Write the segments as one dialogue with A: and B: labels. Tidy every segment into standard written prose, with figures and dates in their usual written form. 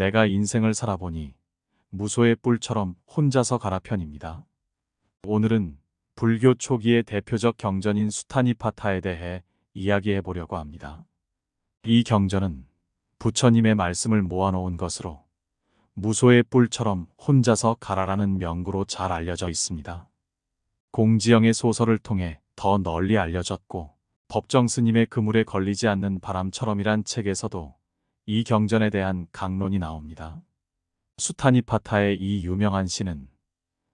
A: 내가 인생을 살아보니 무소의 뿔처럼 혼자서 가라 편입니다. 오늘은 불교 초기의 대표적 경전인 수타니파타에 대해 이야기해 보려고 합니다. 이 경전은 부처님의 말씀을 모아놓은 것으로 무소의 뿔처럼 혼자서 가라라는 명구로 잘 알려져 있습니다. 공지영의 소설을 통해 더 널리 알려졌고 법정 스님의 그물에 걸리지 않는 바람처럼이란 책에서도 이 경전에 대한 강론이 나옵니다. 수타니파타의 이 유명한 시는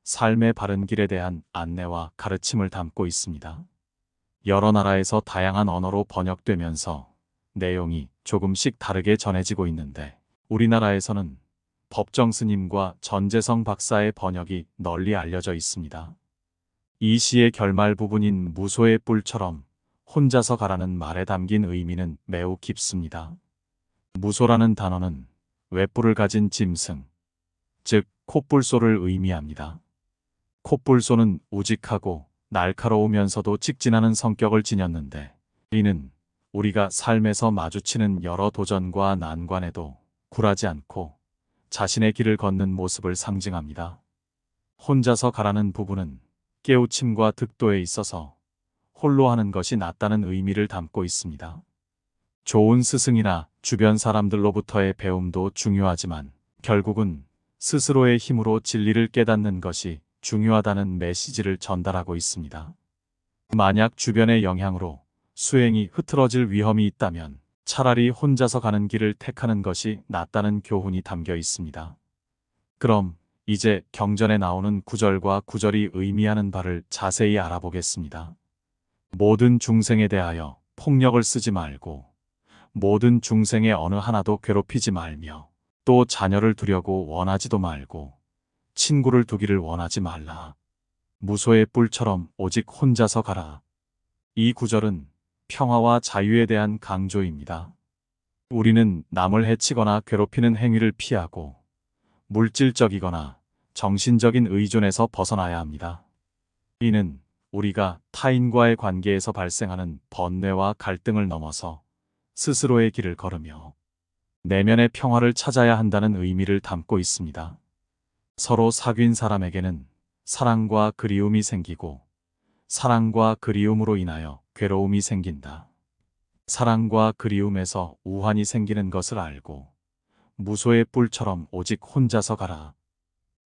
A: 삶의 바른 길에 대한 안내와 가르침을 담고 있습니다. 여러 나라에서 다양한 언어로 번역되면서 내용이 조금씩 다르게 전해지고 있는데 우리나라에서는 법정 스님과 전재성 박사의 번역이 널리 알려져 있습니다. 이 시의 결말 부분인 무소의 뿔처럼 혼자서 가라는 말에 담긴 의미는 매우 깊습니다. 무소라는 단어는 외뿔을 가진 짐승, 즉 콧불소를 의미합니다. 콧불소는 우직하고 날카로우면서도 직진하는 성격을 지녔는데 이는 우리가 삶에서 마주치는 여러 도전과 난관에도 굴하지 않고 자신의 길을 걷는 모습을 상징합니다. 혼자서 가라는 부분은 깨우침과 득도에 있어서 홀로 하는 것이 낫다는 의미를 담고 있습니다. 좋은 스승이나 주변 사람들로부터의 배움도 중요하지만 결국은 스스로의 힘으로 진리를 깨닫는 것이 중요하다는 메시지를 전달하고 있습니다. 만약 주변의 영향으로 수행이 흐트러질 위험이 있다면 차라리 혼자서 가는 길을 택하는 것이 낫다는 교훈이 담겨 있습니다. 그럼 이제 경전에 나오는 구절과 구절이 의미하는 바를 자세히 알아보겠습니다. 모든 중생에 대하여 폭력을 쓰지 말고 모든 중생의 어느 하나도 괴롭히지 말며 또 자녀를 두려고 원하지도 말고 친구를 두기를 원하지 말라. 무소의 뿔처럼 오직 혼자서 가라. 이 구절은 평화와 자유에 대한 강조입니다. 우리는 남을 해치거나 괴롭히는 행위를 피하고 물질적이거나 정신적인 의존에서 벗어나야 합니다. 이는 우리가 타인과의 관계에서 발생하는 번뇌와 갈등을 넘어서 스스로의 길을 걸으며 내면의 평화를 찾아야 한다는 의미를 담고 있습니다. 서로 사귄 사람에게는 사랑과 그리움이 생기고 사랑과 그리움으로 인하여 괴로움이 생긴다. 사랑과 그리움에서 우환이 생기는 것을 알고 무소의 뿔처럼 오직 혼자서 가라.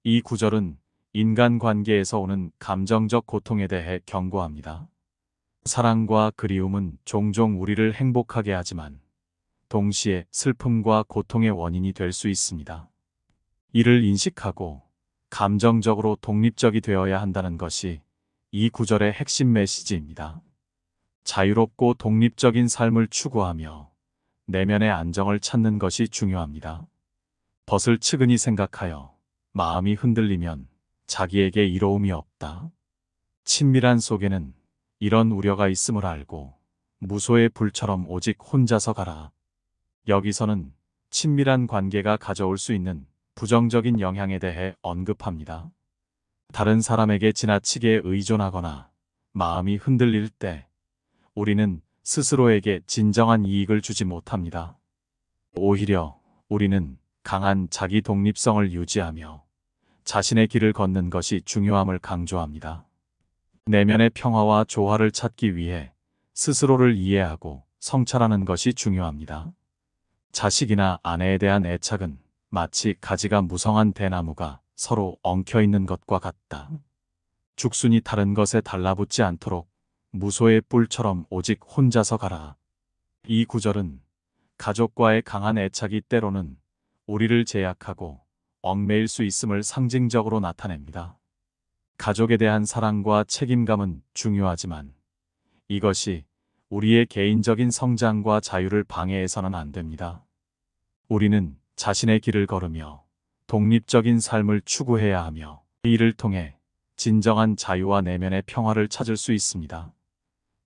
A: 이 구절은 인간관계에서 오는 감정적 고통에 대해 경고합니다. 사랑과 그리움은 종종 우리를 행복하게 하지만 동시에 슬픔과 고통의 원인이 될 수 있습니다. 이를 인식하고 감정적으로 독립적이 되어야 한다는 것이 이 구절의 핵심 메시지입니다. 자유롭고 독립적인 삶을 추구하며 내면의 안정을 찾는 것이 중요합니다. 벗을 측은히 생각하여 마음이 흔들리면 자기에게 이로움이 없다. 친밀한 속에는 이런 우려가 있음을 알고 무소의 불처럼 오직 혼자서 가라. 여기서는 친밀한 관계가 가져올 수 있는 부정적인 영향에 대해 언급합니다. 다른 사람에게 지나치게 의존하거나 마음이 흔들릴 때 우리는 스스로에게 진정한 이익을 주지 못합니다. 오히려 우리는 강한 자기 독립성을 유지하며 자신의 길을 걷는 것이 중요함을 강조합니다. 내면의 평화와 조화를 찾기 위해 스스로를 이해하고 성찰하는 것이 중요합니다. 자식이나 아내에 대한 애착은 마치 가지가 무성한 대나무가 서로 엉켜있는 것과 같다. 죽순이 다른 것에 달라붙지 않도록 무소의 뿔처럼 오직 혼자서 가라. 이 구절은 가족과의 강한 애착이 때로는 우리를 제약하고 얽매일 수 있음을 상징적으로 나타냅니다. 가족에 대한 사랑과 책임감은 중요하지만 이것이 우리의 개인적인 성장과 자유를 방해해서는 안 됩니다. 우리는 자신의 길을 걸으며 독립적인 삶을 추구해야 하며 이 일을 통해 진정한 자유와 내면의 평화를 찾을 수 있습니다.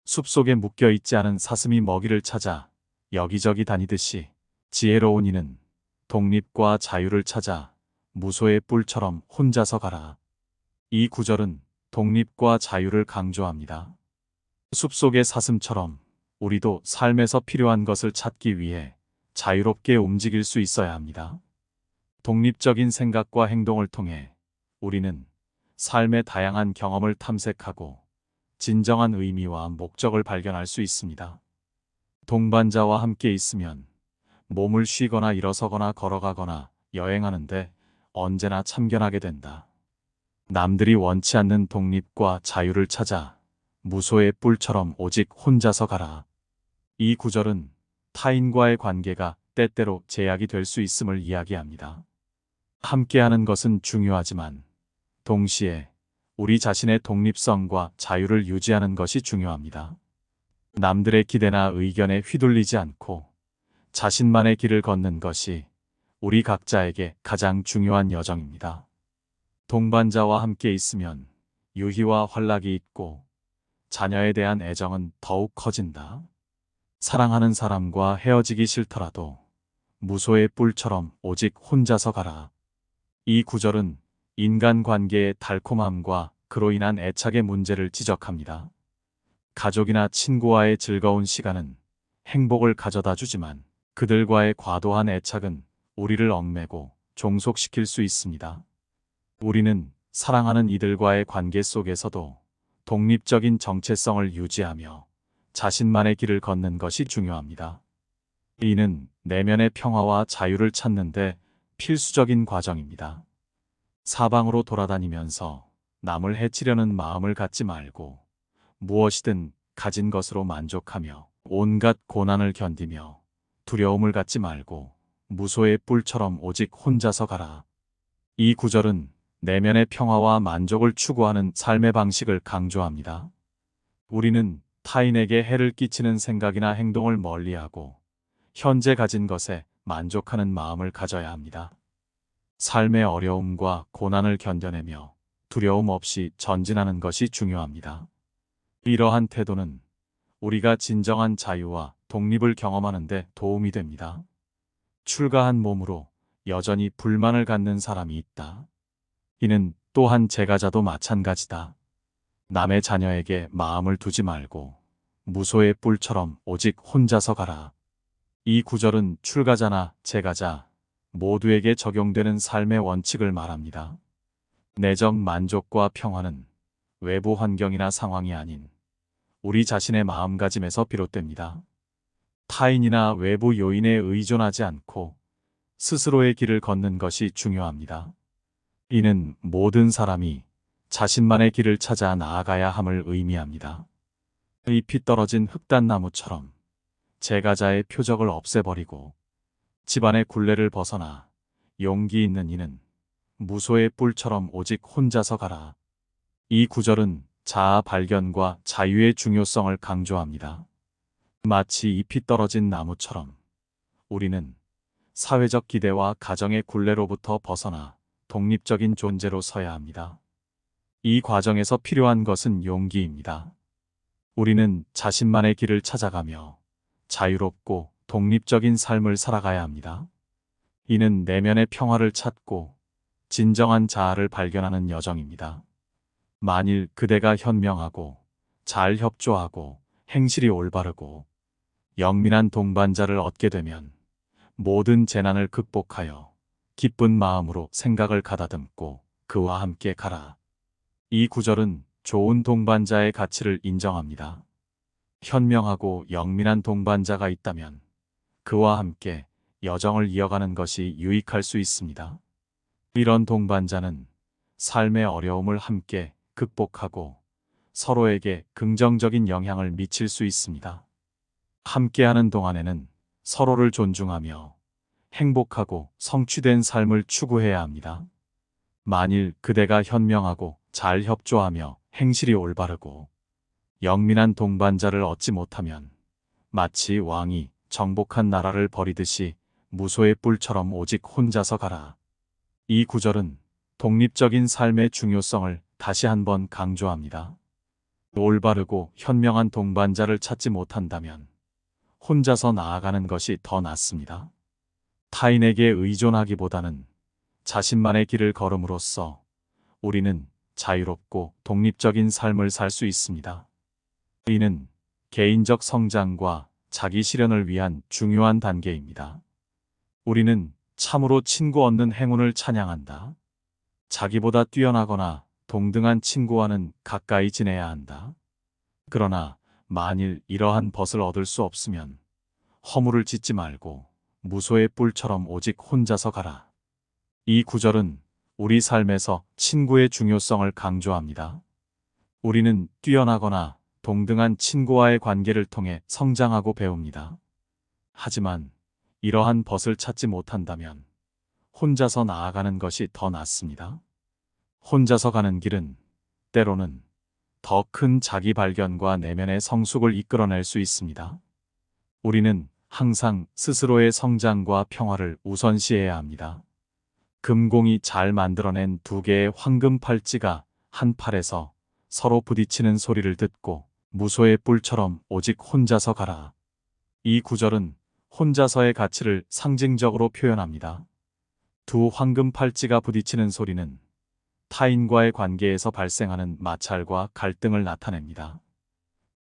A: 숲속에 묶여있지 않은 사슴이 먹이를 찾아 여기저기 다니듯이 지혜로운 이는 독립과 자유를 찾아 무소의 뿔처럼 혼자서 가라. 이 구절은 독립과 자유를 강조합니다. 숲속의 사슴처럼 우리도 삶에서 필요한 것을 찾기 위해 자유롭게 움직일 수 있어야 합니다. 독립적인 생각과 행동을 통해 우리는 삶의 다양한 경험을 탐색하고 진정한 의미와 목적을 발견할 수 있습니다. 동반자와 함께 있으면 몸을 쉬거나 일어서거나 걸어가거나 여행하는데 언제나 참견하게 된다. 남들이 원치 않는 독립과 자유를 찾아 무소의 뿔처럼 오직 혼자서 가라. 이 구절은 타인과의 관계가 때때로 제약이 될 수 있음을 이야기합니다. 함께하는 것은 중요하지만 동시에 우리 자신의 독립성과 자유를 유지하는 것이 중요합니다. 남들의 기대나 의견에 휘둘리지 않고 자신만의 길을 걷는 것이 우리 각자에게 가장 중요한 여정입니다. 동반자와 함께 있으면 유희와 환락이 있고 자녀에 대한 애정은 더욱 커진다. 사랑하는 사람과 헤어지기 싫더라도 무소의 뿔처럼 오직 혼자서 가라. 이 구절은 인간관계의 달콤함과 그로 인한 애착의 문제를 지적합니다. 가족이나 친구와의 즐거운 시간은 행복을 가져다 주지만 그들과의 과도한 애착은 우리를 얽매고 종속시킬 수 있습니다. 우리는 사랑하는 이들과의 관계 속에서도 독립적인 정체성을 유지하며 자신만의 길을 걷는 것이 중요합니다. 이는 내면의 평화와 자유를 찾는데 필수적인 과정입니다. 사방으로 돌아다니면서 남을 해치려는 마음을 갖지 말고 무엇이든 가진 것으로 만족하며 온갖 고난을 견디며 두려움을 갖지 말고 무소의 뿔처럼 오직 혼자서 가라. 이 구절은 내면의 평화와 만족을 추구하는 삶의 방식을 강조합니다. 우리는 타인에게 해를 끼치는 생각이나 행동을 멀리하고 현재 가진 것에 만족하는 마음을 가져야 합니다. 삶의 어려움과 고난을 견뎌내며 두려움 없이 전진하는 것이 중요합니다. 이러한 태도는 우리가 진정한 자유와 독립을 경험하는 데 도움이 됩니다. 출가한 몸으로 여전히 불만을 갖는 사람이 있다. 이는 또한 제가자도 마찬가지다. 남의 자녀에게 마음을 두지 말고 무소의 뿔처럼 오직 혼자서 가라. 이 구절은 출가자나 제가자 모두에게 적용되는 삶의 원칙을 말합니다. 내적 만족과 평화는 외부 환경이나 상황이 아닌 우리 자신의 마음가짐에서 비롯됩니다. 타인이나 외부 요인에 의존하지 않고 스스로의 길을 걷는 것이 중요합니다. 이는 모든 사람이 자신만의 길을 찾아 나아가야 함을 의미합니다. 잎이 떨어진 흑단나무처럼 제가자의 표적을 없애버리고 집안의 굴레를 벗어나 용기 있는 이는 무소의 뿔처럼 오직 혼자서 가라. 이 구절은 자아 발견과 자유의 중요성을 강조합니다. 마치 잎이 떨어진 나무처럼 우리는 사회적 기대와 가정의 굴레로부터 벗어나 독립적인 존재로 서야 합니다. 이 과정에서 필요한 것은 용기입니다. 우리는 자신만의 길을 찾아가며 자유롭고 독립적인 삶을 살아가야 합니다. 이는 내면의 평화를 찾고 진정한 자아를 발견하는 여정입니다. 만일 그대가 현명하고 잘 협조하고 행실이 올바르고 영민한 동반자를 얻게 되면 모든 재난을 극복하여 기쁜 마음으로 생각을 가다듬고 그와 함께 가라. 이 구절은 좋은 동반자의 가치를 인정합니다. 현명하고 영민한 동반자가 있다면 그와 함께 여정을 이어가는 것이 유익할 수 있습니다. 이런 동반자는 삶의 어려움을 함께 극복하고 서로에게 긍정적인 영향을 미칠 수 있습니다. 함께하는 동안에는 서로를 존중하며 행복하고 성취된 삶을 추구해야 합니다. 만일 그대가 현명하고 잘 협조하며 행실이 올바르고 영민한 동반자를 얻지 못하면 마치 왕이 정복한 나라를 버리듯이 무소의 뿔처럼 오직 혼자서 가라. 이 구절은 독립적인 삶의 중요성을 다시 한번 강조합니다. 올바르고 현명한 동반자를 찾지 못한다면 혼자서 나아가는 것이 더 낫습니다. 타인에게 의존하기보다는 자신만의 길을 걸음으로써 우리는 자유롭고 독립적인 삶을 살 수 있습니다. 이는 개인적 성장과 자기 실현을 위한 중요한 단계입니다. 우리는 참으로 친구 얻는 행운을 찬양한다. 자기보다 뛰어나거나 동등한 친구와는 가까이 지내야 한다. 그러나 만일 이러한 벗을 얻을 수 없으면 허물을 짓지 말고 무소의 뿔처럼 오직 혼자서 가라. 이 구절은 우리 삶에서 친구의 중요성을 강조합니다. 우리는 뛰어나거나 동등한 친구와의 관계를 통해 성장하고 배웁니다. 하지만 이러한 벗을 찾지 못한다면 혼자서 나아가는 것이 더 낫습니다. 혼자서 가는 길은 때로는 더 큰 자기 발견과 내면의 성숙을 이끌어낼 수 있습니다. 우리는 항상 스스로의 성장과 평화를 우선시해야 합니다. 금공이 잘 만들어낸 두 개의 황금 팔찌가 한 팔에서 서로 부딪히는 소리를 듣고 무소의 뿔처럼 오직 혼자서 가라. 이 구절은 혼자서의 가치를 상징적으로 표현합니다. 두 황금 팔찌가 부딪히는 소리는 타인과의 관계에서 발생하는 마찰과 갈등을 나타냅니다.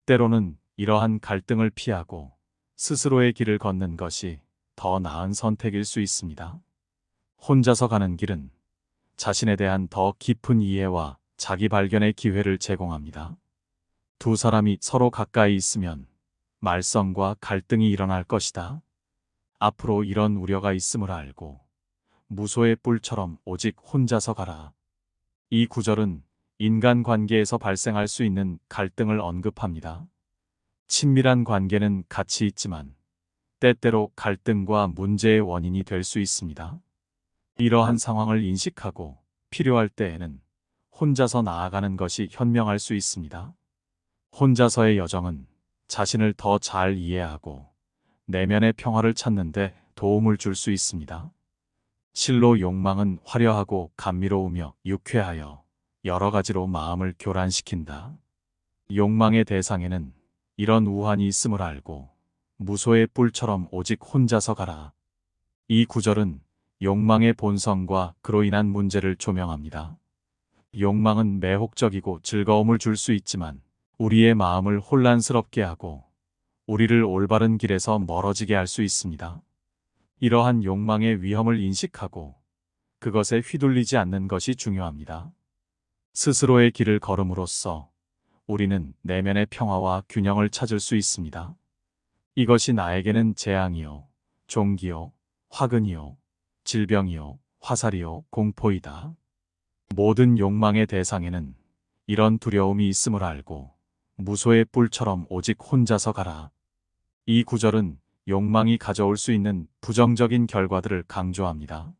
A: 때로는 이러한 갈등을 피하고 스스로의 길을 걷는 것이 더 나은 선택일 수 있습니다. 혼자서 가는 길은 자신에 대한 더 깊은 이해와 자기 발견의 기회를 제공합니다. 두 사람이 서로 가까이 있으면 말썽과 갈등이 일어날 것이다. 앞으로 이런 우려가 있음을 알고 무소의 뿔처럼 오직 혼자서 가라. 이 구절은 인간 관계에서 발생할 수 있는 갈등을 언급합니다. 친밀한 관계는 가치 있지만 때때로 갈등과 문제의 원인이 될 수 있습니다. 이러한 상황을 인식하고 필요할 때에는 혼자서 나아가는 것이 현명할 수 있습니다. 혼자서의 여정은 자신을 더 잘 이해하고 내면의 평화를 찾는 데 도움을 줄 수 있습니다. 실로 욕망은 화려하고 감미로우며 유쾌하여 여러 가지로 마음을 교란시킨다. 욕망의 대상에는 이런 우환이 있음을 알고 무소의 뿔처럼 오직 혼자서 가라. 이 구절은 욕망의 본성과 그로 인한 문제를 조명합니다. 욕망은 매혹적이고 즐거움을 줄 수 있지만 우리의 마음을 혼란스럽게 하고 우리를 올바른 길에서 멀어지게 할 수 있습니다. 이러한 욕망의 위험을 인식하고 그것에 휘둘리지 않는 것이 중요합니다. 스스로의 길을 걸음으로써 우리는 내면의 평화와 균형을 찾을 수 있습니다. 이것이 나에게는 재앙이요, 종기요, 화근이요, 질병이요, 화살이요, 공포이다. 모든 욕망의 대상에는 이런 두려움이 있음을 알고 무소의 뿔처럼 오직 혼자서 가라. 이 구절은 욕망이 가져올 수 있는 부정적인 결과들을 강조합니다.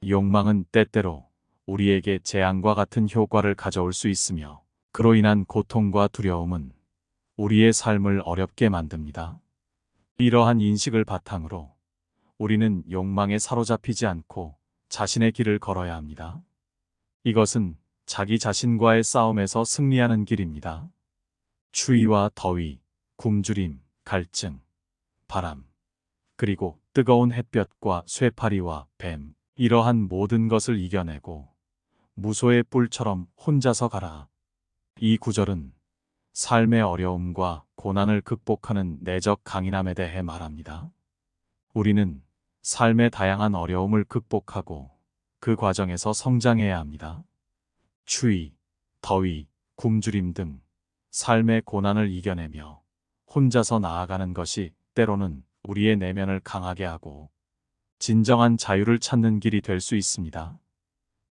A: 욕망은 때때로 우리에게 재앙과 같은 효과를 가져올 수 있으며 그로 인한 고통과 두려움은 우리의 삶을 어렵게 만듭니다. 이러한 인식을 바탕으로 우리는 욕망에 사로잡히지 않고 자신의 길을 걸어야 합니다. 이것은 자기 자신과의 싸움에서 승리하는 길입니다. 추위와 더위, 굶주림, 갈증, 바람, 그리고 뜨거운 햇볕과 쇠파리와 뱀, 이러한 모든 것을 이겨내고 무소의 뿔처럼 혼자서 가라. 이 구절은 삶의 어려움과 고난을 극복하는 내적 강인함에 대해 말합니다. 우리는 삶의 다양한 어려움을 극복하고 그 과정에서 성장해야 합니다. 추위, 더위, 굶주림 등 삶의 고난을 이겨내며 혼자서 나아가는 것이 때로는 우리의 내면을 강하게 하고 진정한 자유를 찾는 길이 될 수 있습니다.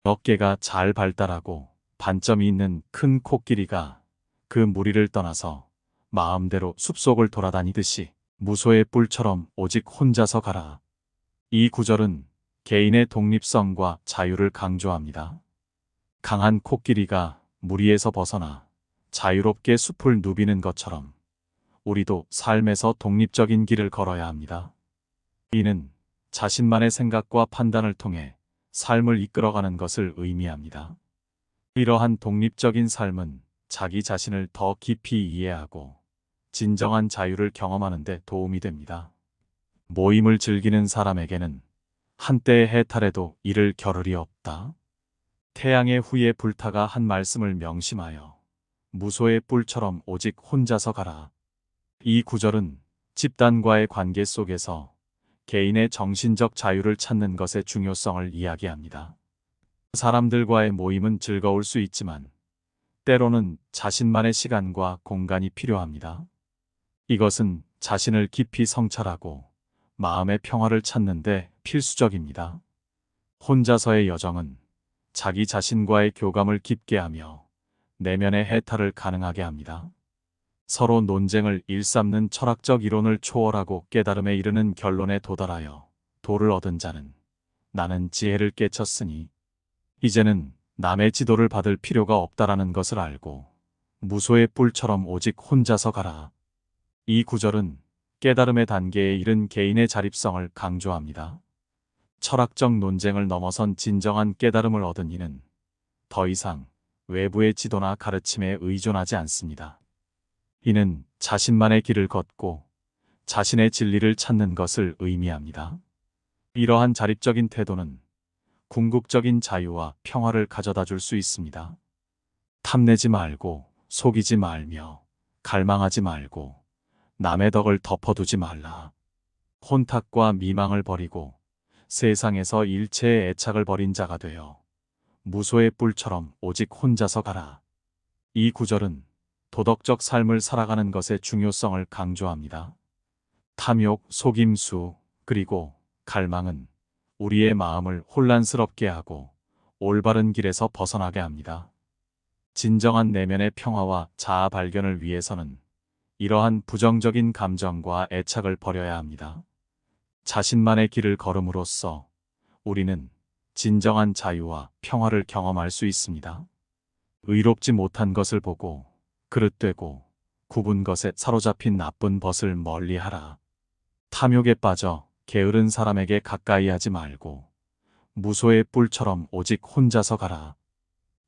A: 어깨가 잘 발달하고 반점이 있는 큰 코끼리가 그 무리를 떠나서 마음대로 숲속을 돌아다니듯이 무소의 뿔처럼 오직 혼자서 가라. 이 구절은 개인의 독립성과 자유를 강조합니다. 강한 코끼리가 무리에서 벗어나 자유롭게 숲을 누비는 것처럼 우리도 삶에서 독립적인 길을 걸어야 합니다. 이는 자신만의 생각과 판단을 통해 삶을 이끌어가는 것을 의미합니다. 이러한 독립적인 삶은 자기 자신을 더 깊이 이해하고 진정한 자유를 경험하는 데 도움이 됩니다. 모임을 즐기는 사람에게는 한때의 해탈에도 이를 겨를이 없다. 태양의 후예 불타가 한 말씀을 명심하여 무소의 뿔처럼 오직 혼자서 가라. 이 구절은 집단과의 관계 속에서 개인의 정신적 자유를 찾는 것의 중요성을 이야기합니다. 사람들과의 모임은 즐거울 수 있지만 때로는 자신만의 시간과 공간이 필요합니다. 이것은 자신을 깊이 성찰하고 마음의 평화를 찾는데 필수적입니다. 혼자서의 여정은 자기 자신과의 교감을 깊게 하며 내면의 해탈을 가능하게 합니다. 서로 논쟁을 일삼는 철학적 이론을 초월하고 깨달음에 이르는 결론에 도달하여 도를 얻은 자는 나는 지혜를 깨쳤으니 이제는 남의 지도를 받을 필요가 없다라는 것을 알고 무소의 뿔처럼 오직 혼자서 가라. 이 구절은 깨달음의 단계에 이른 개인의 자립성을 강조합니다. 철학적 논쟁을 넘어선 진정한 깨달음을 얻은 이는 더 이상 외부의 지도나 가르침에 의존하지 않습니다. 이는 자신만의 길을 걷고 자신의 진리를 찾는 것을 의미합니다. 이러한 자립적인 태도는 궁극적인 자유와 평화를 가져다 줄 수 있습니다. 탐내지 말고 속이지 말며 갈망하지 말고 남의 덕을 덮어두지 말라. 혼탁과 미망을 버리고 세상에서 일체의 애착을 버린 자가 되어 무소의 뿔처럼 오직 혼자서 가라. 이 구절은 도덕적 삶을 살아가는 것의 중요성을 강조합니다. 탐욕, 속임수, 그리고 갈망은 우리의 마음을 혼란스럽게 하고 올바른 길에서 벗어나게 합니다. 진정한 내면의 평화와 자아 발견을 위해서는 이러한 부정적인 감정과 애착을 버려야 합니다. 자신만의 길을 걸음으로써 우리는 진정한 자유와 평화를 경험할 수 있습니다. 의롭지 못한 것을 보고 그릇되고 굽은 것에 사로잡힌 나쁜 벗을 멀리하라. 탐욕에 빠져 게으른 사람에게 가까이 하지 말고 무소의 뿔처럼 오직 혼자서 가라.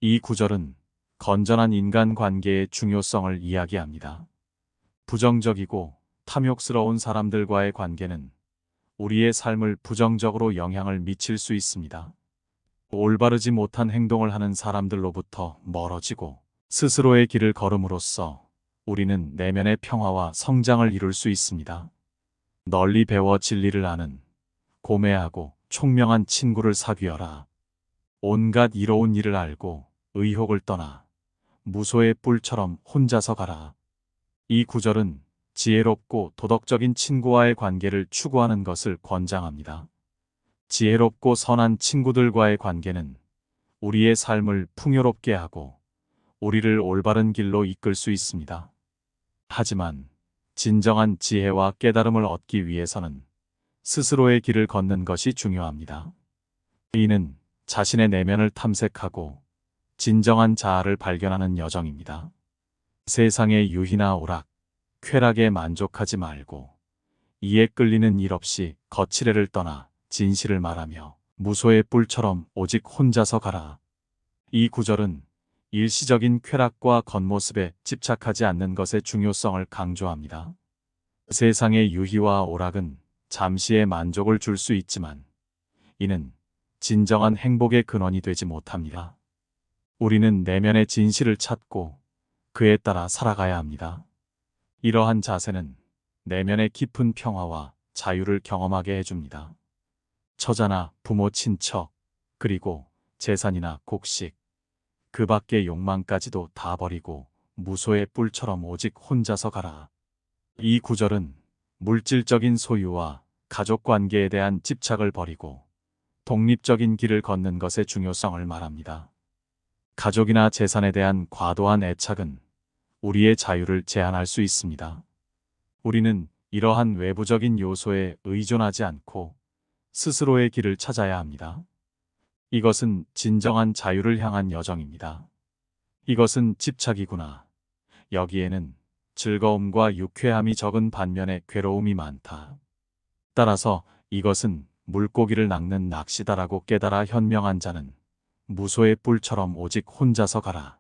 A: 이 구절은 건전한 인간관계의 중요성을 이야기합니다. 부정적이고 탐욕스러운 사람들과의 관계는 우리의 삶을 부정적으로 영향을 미칠 수 있습니다. 올바르지 못한 행동을 하는 사람들로부터 멀어지고 스스로의 길을 걸음으로써 우리는 내면의 평화와 성장을 이룰 수 있습니다. 널리 배워 진리를 아는 고매하고 총명한 친구를 사귀어라. 온갖 이로운 일을 알고 의혹을 떠나 무소의 뿔처럼 혼자서 가라. 이 구절은 지혜롭고 도덕적인 친구와의 관계를 추구하는 것을 권장합니다. 지혜롭고 선한 친구들과의 관계는 우리의 삶을 풍요롭게 하고 우리를 올바른 길로 이끌 수 있습니다. 하지만 진정한 지혜와 깨달음을 얻기 위해서는 스스로의 길을 걷는 것이 중요합니다. 이는 자신의 내면을 탐색하고 진정한 자아를 발견하는 여정입니다. 세상의 유희나 오락, 쾌락에 만족하지 말고 이에 끌리는 일 없이 거칠애를 떠나 진실을 말하며 무소의 뿔처럼 오직 혼자서 가라. 이 구절은 일시적인 쾌락과 겉모습에 집착하지 않는 것의 중요성을 강조합니다. 세상의 유희와 오락은 잠시의 만족을 줄 수 있지만 이는 진정한 행복의 근원이 되지 못합니다. 우리는 내면의 진실을 찾고 그에 따라 살아가야 합니다. 이러한 자세는 내면의 깊은 평화와 자유를 경험하게 해줍니다. 처자나 부모 친척, 그리고 재산이나 곡식, 그 밖의 욕망까지도 다 버리고 무소의 뿔처럼 오직 혼자서 가라. 이 구절은 물질적인 소유와 가족 관계에 대한 집착을 버리고 독립적인 길을 걷는 것의 중요성을 말합니다. 가족이나 재산에 대한 과도한 애착은 우리의 자유를 제한할 수 있습니다. 우리는 이러한 외부적인 요소에 의존하지 않고 스스로의 길을 찾아야 합니다. 이것은 진정한 자유를 향한 여정입니다. 이것은 집착이구나. 여기에는 즐거움과 유쾌함이 적은 반면에 괴로움이 많다. 따라서 이것은 물고기를 낚는 낚시다라고 깨달아 현명한 자는 무소의 뿔처럼 오직 혼자서 가라.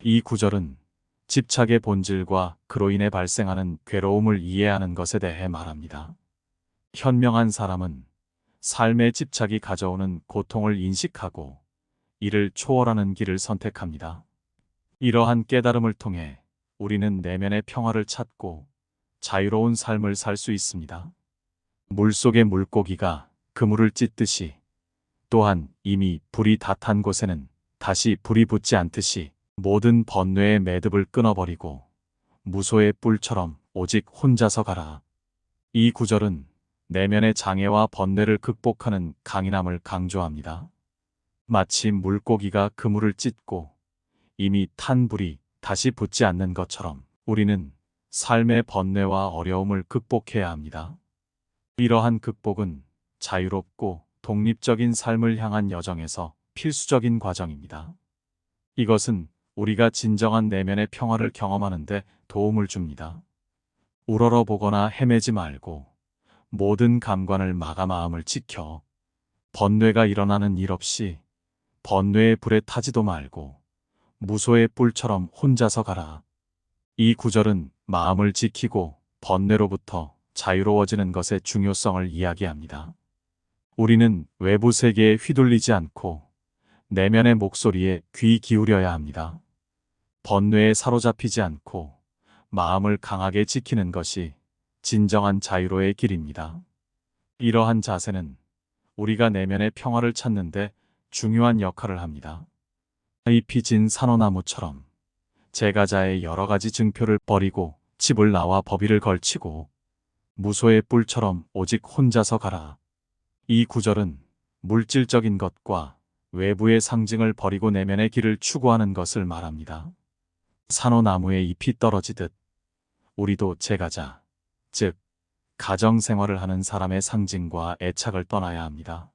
A: 이 구절은 집착의 본질과 그로 인해 발생하는 괴로움을 이해하는 것에 대해 말합니다. 현명한 사람은 삶의 집착이 가져오는 고통을 인식하고 이를 초월하는 길을 선택합니다. 이러한 깨달음을 통해 우리는 내면의 평화를 찾고 자유로운 삶을 살 수 있습니다. 물속의 물고기가 그물을 찢듯이, 또한 이미 불이 다 탄 곳에는 다시 불이 붙지 않듯이 모든 번뇌의 매듭을 끊어버리고 무소의 뿔처럼 오직 혼자서 가라. 이 구절은 내면의 장애와 번뇌를 극복하는 강인함을 강조합니다. 마치 물고기가 그물을 찢고 이미 탄 불이 다시 붙지 않는 것처럼 우리는 삶의 번뇌와 어려움을 극복해야 합니다. 이러한 극복은 자유롭고 독립적인 삶을 향한 여정에서 필수적인 과정입니다. 이것은 우리가 진정한 내면의 평화를 경험하는 데 도움을 줍니다. 우러러보거나 헤매지 말고 모든 감관을 막아 마음을 지켜 번뇌가 일어나는 일 없이 번뇌의 불에 타지도 말고 무소의 뿔처럼 혼자서 가라. 이 구절은 마음을 지키고 번뇌로부터 자유로워지는 것의 중요성을 이야기합니다. 우리는 외부 세계에 휘둘리지 않고 내면의 목소리에 귀 기울여야 합니다. 번뇌에 사로잡히지 않고 마음을 강하게 지키는 것이 진정한 자유로의 길입니다. 이러한 자세는 우리가 내면의 평화를 찾는 데 중요한 역할을 합니다. 잎이 진 산호나무처럼 제가자의 여러 가지 증표를 버리고 집을 나와 법의를 걸치고 무소의 뿔처럼 오직 혼자서 가라. 이 구절은 물질적인 것과 외부의 상징을 버리고 내면의 길을 추구하는 것을 말합니다. 산호나무에 잎이 떨어지듯 우리도 제가자, 즉 가정생활을 하는 사람의 상징과 애착을 떠나야 합니다.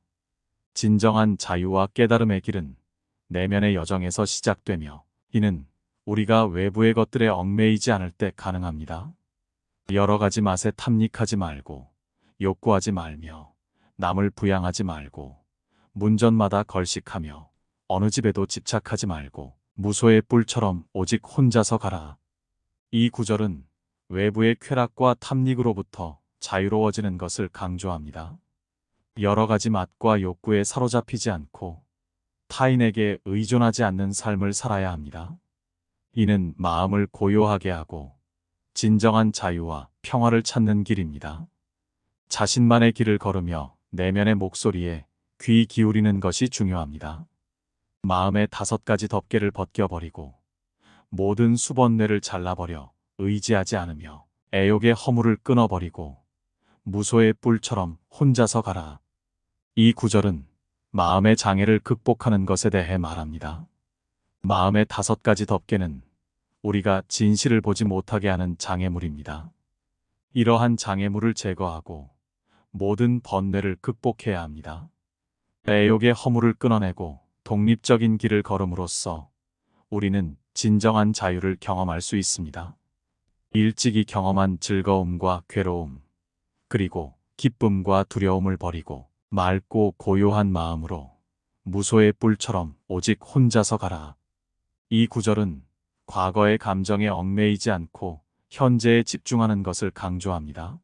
A: 진정한 자유와 깨달음의 길은 내면의 여정에서 시작되며 이는 우리가 외부의 것들에 얽매이지 않을 때 가능합니다. 여러 가지 맛에 탐닉하지 말고 욕구하지 말며 남을 부양하지 말고 문전마다 걸식하며 어느 집에도 집착하지 말고 무소의 뿔처럼 오직 혼자서 가라. 이 구절은 외부의 쾌락과 탐닉으로부터 자유로워지는 것을 강조합니다. 여러 가지 맛과 욕구에 사로잡히지 않고 타인에게 의존하지 않는 삶을 살아야 합니다. 이는 마음을 고요하게 하고 진정한 자유와 평화를 찾는 길입니다. 자신만의 길을 걸으며 내면의 목소리에 귀 기울이는 것이 중요합니다. 마음의 5가지 덮개를 벗겨버리고 모든 수번뇌를 잘라버려 의지하지 않으며 애욕의 허물을 끊어버리고 무소의 뿔처럼 혼자서 가라. 이 구절은 마음의 장애를 극복하는 것에 대해 말합니다. 마음의 5가지 덮개는 우리가 진실을 보지 못하게 하는 장애물입니다. 이러한 장애물을 제거하고 모든 번뇌를 극복해야 합니다. 애욕의 허물을 끊어내고 독립적인 길을 걸음으로써 우리는 진정한 자유를 경험할 수 있습니다. 일찍이 경험한 즐거움과 괴로움, 그리고 기쁨과 두려움을 버리고 맑고 고요한 마음으로 무소의 뿔처럼 오직 혼자서 가라. 이 구절은 과거의 감정에 얽매이지 않고 현재에 집중하는 것을 강조합니다.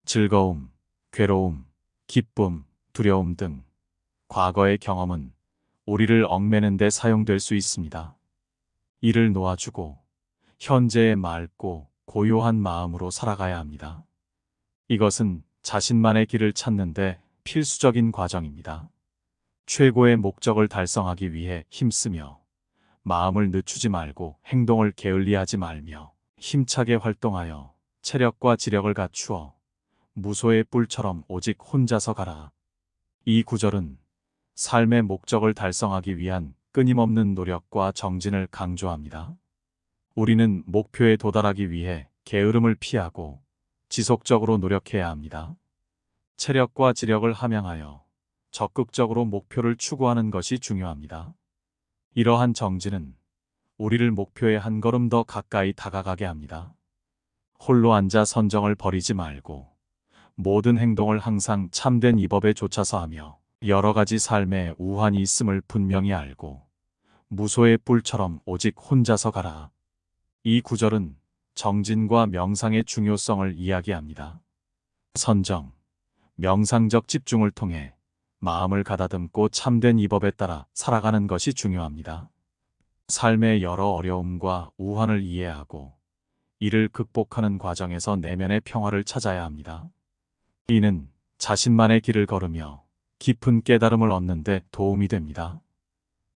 A: 즐거움, 괴로움, 기쁨, 두려움 등 과거의 경험은 우리를 얽매는 데 사용될 수 있습니다. 이를 놓아주고 현재의 맑고 고요한 마음으로 살아가야 합니다. 이것은 자신만의 길을 찾는 데 필수적인 과정입니다. 최고의 목적을 달성하기 위해 힘쓰며 마음을 늦추지 말고 행동을 게을리하지 말며 힘차게 활동하여 체력과 지력을 갖추어 무소의 뿔처럼 오직 혼자서 가라. 이 구절은 삶의 목적을 달성하기 위한 끊임없는 노력과 정진을 강조합니다. 우리는 목표에 도달하기 위해 게으름을 피하고 지속적으로 노력해야 합니다. 체력과 지력을 함양하여 적극적으로 목표를 추구하는 것이 중요합니다. 이러한 정진은 우리를 목표에 한 걸음 더 가까이 다가가게 합니다. 홀로 앉아 선정을 버리지 말고 모든 행동을 항상 참된 이법에 좇아서 하며 여러 가지 삶에 우환이 있음을 분명히 알고 무소의 뿔처럼 오직 혼자서 가라. 이 구절은 정진과 명상의 중요성을 이야기합니다. 선정, 명상적 집중을 통해 마음을 가다듬고 참된 이법에 따라 살아가는 것이 중요합니다. 삶의 여러 어려움과 우환을 이해하고 이를 극복하는 과정에서 내면의 평화를 찾아야 합니다. 이는 자신만의 길을 걸으며 깊은 깨달음을 얻는 데 도움이 됩니다.